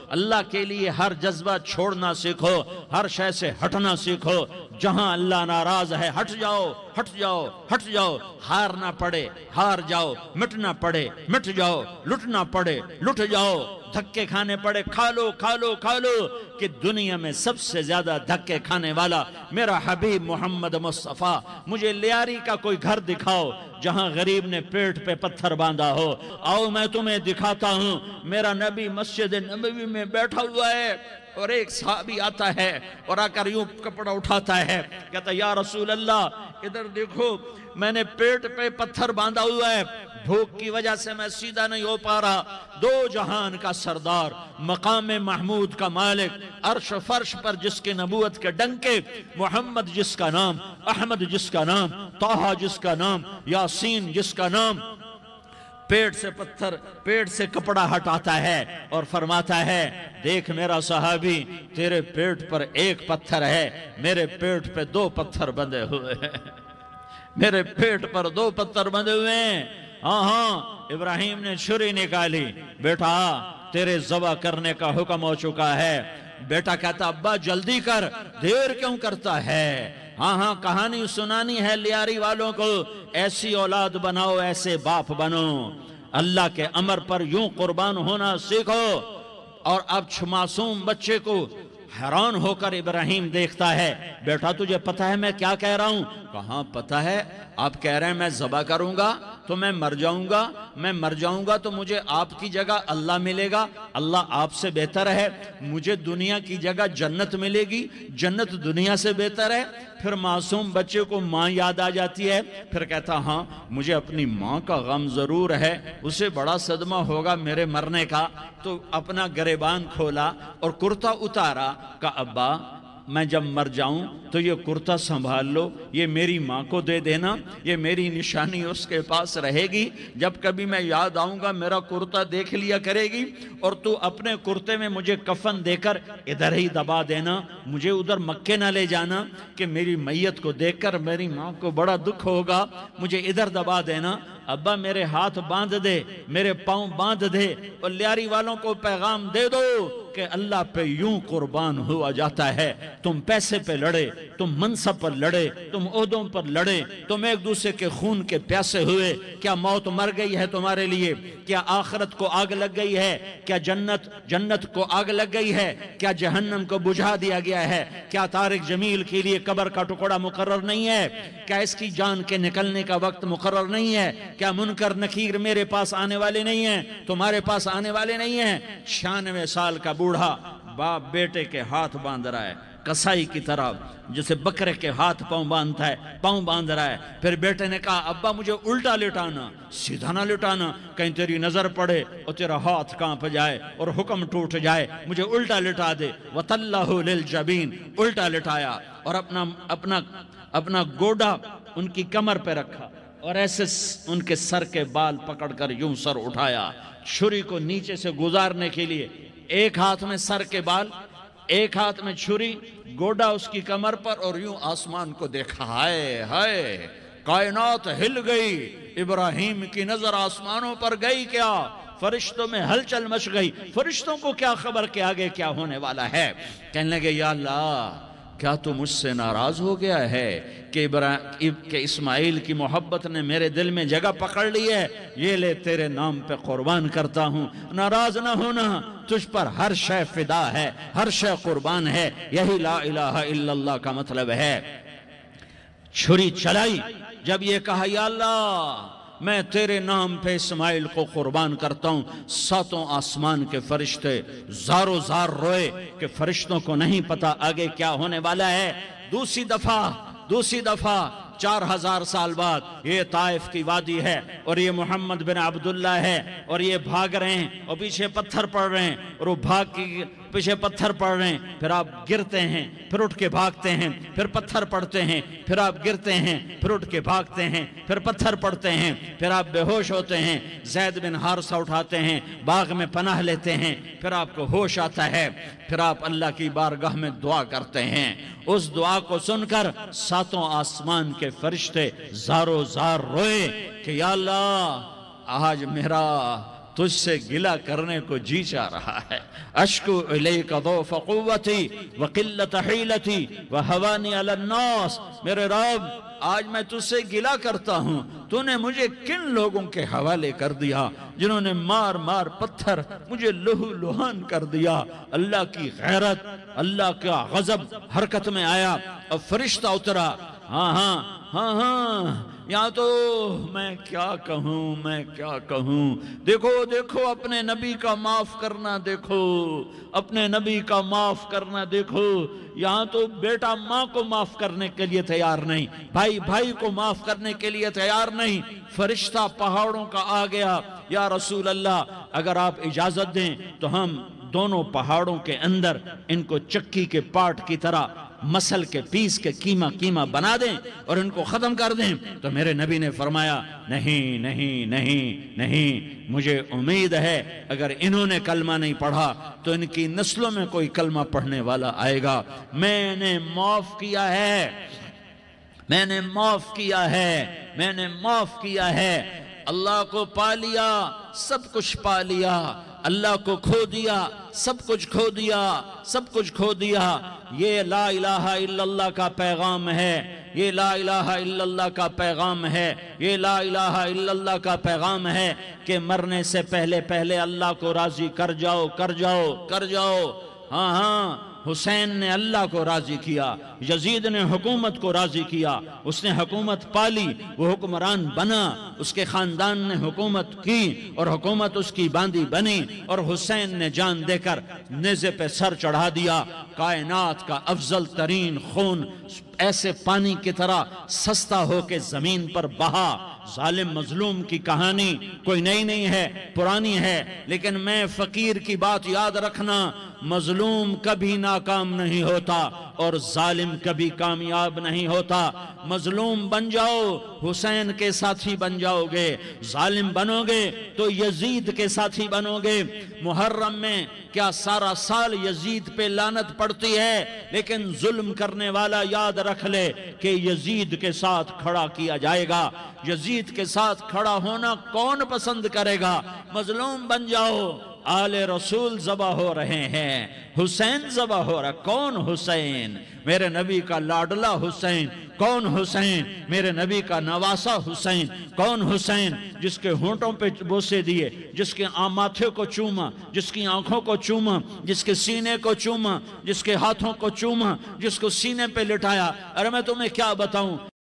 اللہ کے لیے ہر جذبہ چھوڑنا سیکھو، ہر شے سے ہٹنا سیکھو۔ جہاں اللہ ناراض ہے ہٹ جاؤ، ہٹ جاؤ، ہٹ جاؤ۔ ہار نہ پڑے ہار جاؤ، مٹنا پڑے مٹ جاؤ، لٹنا پڑے لٹ جاؤ، دھکے کھانے پڑے کھا لو کھا لو کھا لو۔ کہ دنیا میں سب سے زیادہ دھکے کھانے والا میرا حبیب محمد مصطفیٰ۔ مجھے لیاری کا کوئی گھر دکھاؤ جہاں غریب نے پیٹ پہ پتھر باندھا ہو، آؤ میں تمہیں دکھاتا ہوں۔ میرا نبی مسجد نبوی میں بیٹھا ہوا ہے اور ایک صحابی آتا ہے اور آ کر یوں کپڑا اٹھاتا ہے، کہتا یا رسول اللہ ادھر دیکھو، میں نے پیٹ پہ پتھر باندھا ہوا ہے، بھوک کی وجہ سے میں سیدھا نہیں ہو پا رہا۔ دو جہان کا سردار، مقام محمود کا مالک، عرش فرش پر جس کے نبوت کے ڈنکے، محمد جس کا نام، احمد جس کا نام، طٰہٰ جس کا نام، یاسین جس کا نام، پیٹ سے پتھر، پیٹ سے کپڑا ہٹاتا ہے اور فرماتا ہے دیکھ میرا صحابی، تیرے پیٹ پر ایک پتھر ہے، میرے پیٹ پہ دو پتھر بندھے ہوئے ہیں، میرے پیٹ پر دو پتھر بندھے ہوئے ہیں۔ ہاں ہاں ابراہیم نے چھری نکالی، بیٹا تیرے ذبح کرنے کا حکم ہو چکا ہے۔ بیٹا کہتا ابا جلدی کر، دیر کیوں کرتا ہے؟ ہاں ہاں کہانی سنانی ہے لیاری والوں کو، ایسی اولاد بناؤ، ایسے باپ بنو، اللہ کے امر پر یوں قربان ہونا سیکھو۔ اور اب معصوم بچے کو حیران ہو کر ابراہیم دیکھتا ہے، بیٹا تجھے پتہ ہے میں کیا کہہ رہا ہوں؟ کہاں پتہ ہے، آپ کہہ رہے ہیں میں ذبح کروں گا تو میں مر جاؤں گا، میں مر جاؤں گا تو مجھے آپ کی جگہ اللہ ملے گا، اللہ آپ سے بہتر ہے، مجھے دنیا کی جگہ جنت ملے گی، جنت دنیا سے بہتر ہے۔ پھر معصوم بچے کو ماں یاد آ جاتی ہے، پھر کہتا ہاں مجھے اپنی ماں کا غم ضرور ہے، اسے بڑا صدمہ ہوگا میرے مرنے کا۔ تو اپنا گریبان کھولا اور کرتا اتارا، کہا ابا میں جب مر جاؤں تو یہ کرتا سنبھال لو، یہ میری ماں کو دے دینا، یہ میری نشانی اس کے پاس رہے گی، جب کبھی میں یاد آؤں گا میرا کرتا دیکھ لیا کرے گی، اور تو اپنے کرتے میں مجھے کفن دے کر ادھر ہی دبا دینا، مجھے ادھر مکے نہ لے جانا کہ میری میت کو دیکھ کر میری ماں کو بڑا دکھ ہوگا، مجھے ادھر دبا دینا۔ ابا میرے ہاتھ باندھ دے، میرے پاؤں باندھ دے، اور لیاری والوں کو پیغام دے دو کہ اللہ پہ یوں قربان ہوا جاتا ہے۔ تم پیسے پہ لڑے، تم منصب پر لڑے، تم عہدوں پر لڑے، تم ایک دوسرے کے خون کے پیاسے ہوئے، کیا موت مر گئی ہے تمہارے لیے؟ کیا آخرت کو آگ لگ گئی ہے؟ کیا جنت کو آگ لگ گئی ہے؟ کیا جہنم کو بجھا دیا گیا ہے؟ کیا طارق جمیل کے لیے قبر کا ٹکڑا مقرر نہیں ہے؟ کیا اس کی جان کے نکلنے کا وقت مقرر نہیں ہے؟ کیا منکر نکیر میرے پاس آنے والے نہیں ہیں، تمہارے پاس آنے والے نہیں ہیں؟ 96 سال کا بوڑھا باپ بیٹے کے ہاتھ باندھ رہا ہے، کسائی کی طرح جسے بکرے کے ہاتھ پاؤں باندھتا ہے، پاؤں باندھ رہا ہے۔ پھر بیٹے نے کہا ابا مجھے الٹا لٹانا، سیدھا نہ لٹانا، کہیں تیری نظر پڑے اور تیرا ہاتھ کانپ جائے اور حکم ٹوٹ جائے، مجھے الٹا لٹا دے۔ وَتَلَّهُ لِلْجَبِينَ، الٹا لٹایا اور اپنا گوڈا ان کی کمر پہ رکھا اور ایسے ان کے سر کے بال پکڑ کر یوں سر اٹھایا، چھری کو نیچے سے گزارنے کے لیے، ایک ہاتھ میں سر کے بال، ایک ہاتھ میں چھری، گوڈا اس کی کمر پر، اور یوں آسمان کو دیکھا۔ ہائے ہائے کائنات ہل گئی، ابراہیم کی نظر آسمانوں پر گئی، کیا فرشتوں میں ہلچل مچ گئی۔ فرشتوں کو کیا خبر کہ آگے کیا ہونے والا ہے؟ کہنے لگے یا اللہ کیا تو مجھ سے ناراض ہو گیا ہے کہ اسماعیل کی محبت نے میرے دل میں جگہ پکڑ لی ہے؟ یہ لے تیرے نام پہ قربان کرتا ہوں، ناراض نہ ہونا، تجھ پر ہر شے فدا ہے، ہر شے قربان ہے، یہی لا الہ الا اللہ کا مطلب ہے۔ چھری چلائی، جب یہ کہا یا اللہ میں تیرے نام پہ اسماعیل کو قربان کرتا ہوں، ساتوں آسمان کے فرشتے زارو زار روئے کہ فرشتوں کو نہیں پتا آگے کیا ہونے والا ہے۔ دوسری دفعہ 4000 سال بعد یہ طائف کی وادی ہے اور یہ محمد بن عبداللہ ہے اور یہ بھاگ رہے ہیں اور پیچھے پتھر پڑ رہے ہیں اور وہ بھاگ کی پیچھے پتھر پڑ رہے ہیں، پھر آپ گرتے ہیں، پھر اٹھ کے بھاگتے ہیں، پھر پتھر پڑتے ہیں، پھر آپ گرتے ہیں، پھر اٹھ کے بھاگتے ہیں، پھر پتھر پڑتے ہیں، پھر آپ بے ہوش ہوتے ہیں، زید بن حارثہ اٹھاتے ہیں، باغ میں پناہ لیتے ہیں، پھر آپ کو ہوش آتا ہے، پھر آپ اللہ کی بارگاہ میں دعا کرتے ہیں۔ اس دعا کو سن کر ساتوں آسمان کے فرشتے زارو زار روئے کہ یا اللہ آج میرا تجھ سے گلہ کرنے کو جی چاہ رہا ہے۔ اشکو الیک ضعف قوتی وقلت حیلتی وہوانی علی الناس، میرے رب آج میں تجھ سے گلہ کرتا ہوں، تو نے مجھے کن لوگوں کے حوالے کر دیا جنہوں نے مار مار پتھر مجھے لہو لہان کر دیا۔ اللہ کی غیرت، اللہ کا غضب حرکت میں آیا اور فرشتہ اترا۔ ہاں ہاں ہاں ہاں، یہاں تو میں کیا کہوں، دیکھو دیکھو اپنے نبی کا معاف کرنا، دیکھو اپنے نبی کا معاف کرنا، دیکھو یہاں تو بیٹا ماں کو معاف کرنے کے لیے تیار نہیں، بھائی بھائی کو معاف کرنے کے لیے تیار نہیں۔ فرشتہ پہاڑوں کا آ گیا، یا رسول اللہ اگر آپ اجازت دیں تو ہم دونوں پہاڑوں کے اندر ان کو چکی کے پاٹ کی طرح مسل کے پیس کے کیما بنا دیں اور ان کو ختم کر دیں۔ تو میرے نبی نے فرمایا نہیں نہیں نہیں نہیں، مجھے امید ہے اگر انہوں نے کلمہ نہیں پڑھا تو ان کی نسلوں میں کوئی کلمہ پڑھنے والا آئے گا۔ میں نے معاف کیا ہے، میں نے معاف کیا ہے، میں نے معاف کیا ہے۔ اللہ کو پا لیا، سب کچھ پا لیا، اللہ کو کھو دیا، سب کچھ کھو دیا، سب کچھ کھو دیا۔ یہ لا الہ الا اللہ کا پیغام ہے، یہ لا الہ الا اللہ کا پیغام ہے، یہ لا الہ الا اللہ کا پیغام ہے کہ مرنے سے پہلے پہلے اللہ کو راضی کر جاؤ کر جاؤ کر جاؤ۔ ہاں ہاں، حسین نے اللہ کو راضی کیا، یزید نے حکومت کو راضی کیا، اس نے حکومت پالی، وہ حکمران بنا، اس کے خاندان نے حکومت کی اور حکومت اس کی باندھی بنی، اور حسین نے جان دے کر نیزے پہ سر چڑھا دیا۔ کائنات کا افضل ترین خون ایسے پانی کی طرح سستا ہو کے زمین پر بہا۔ ظالم مظلوم کی کہانی کوئی نئی نہیں ہے، پرانی ہے، لیکن میں فقیر کی بات یاد رکھنا، مظلوم کبھی ناکام نہیں ہوتا اور ظالم کبھی کامیاب نہیں ہوتا۔ مظلوم بن جاؤ حسین کے ساتھی بن جاؤ گے، ظالم بنو گے تو یزید کے ساتھی بنو گے۔ محرم میں کیا سارا سال یزید پہ لعنت پڑتی ہے، لیکن ظلم کرنے والا یاد رکھ لے کہ یزید کے ساتھ کھڑا کیا جائے گا۔ یزید کے ساتھ کھڑا ہونا کون پسند کرے گا؟ مظلوم بن جاؤ۔ آل رسول ذبح ہو رہے ہیں، حسین ذبح ہو رہا، کون حسین؟ میرے نبی کا لاڈلا حسین۔ کون حسین؟ میرے نبی کا نواسا حسین۔ کون حسین؟ جس کے ہونٹوں پہ بوسے دیے، جس کے ماتھے کو چوما، جس کی آنکھوں کو چوما، جس کے سینے کو چوما، جس کے ہاتھوں کو چوما، جس کو سینے پہ لٹایا۔ ارے میں تمہیں کیا بتاؤں،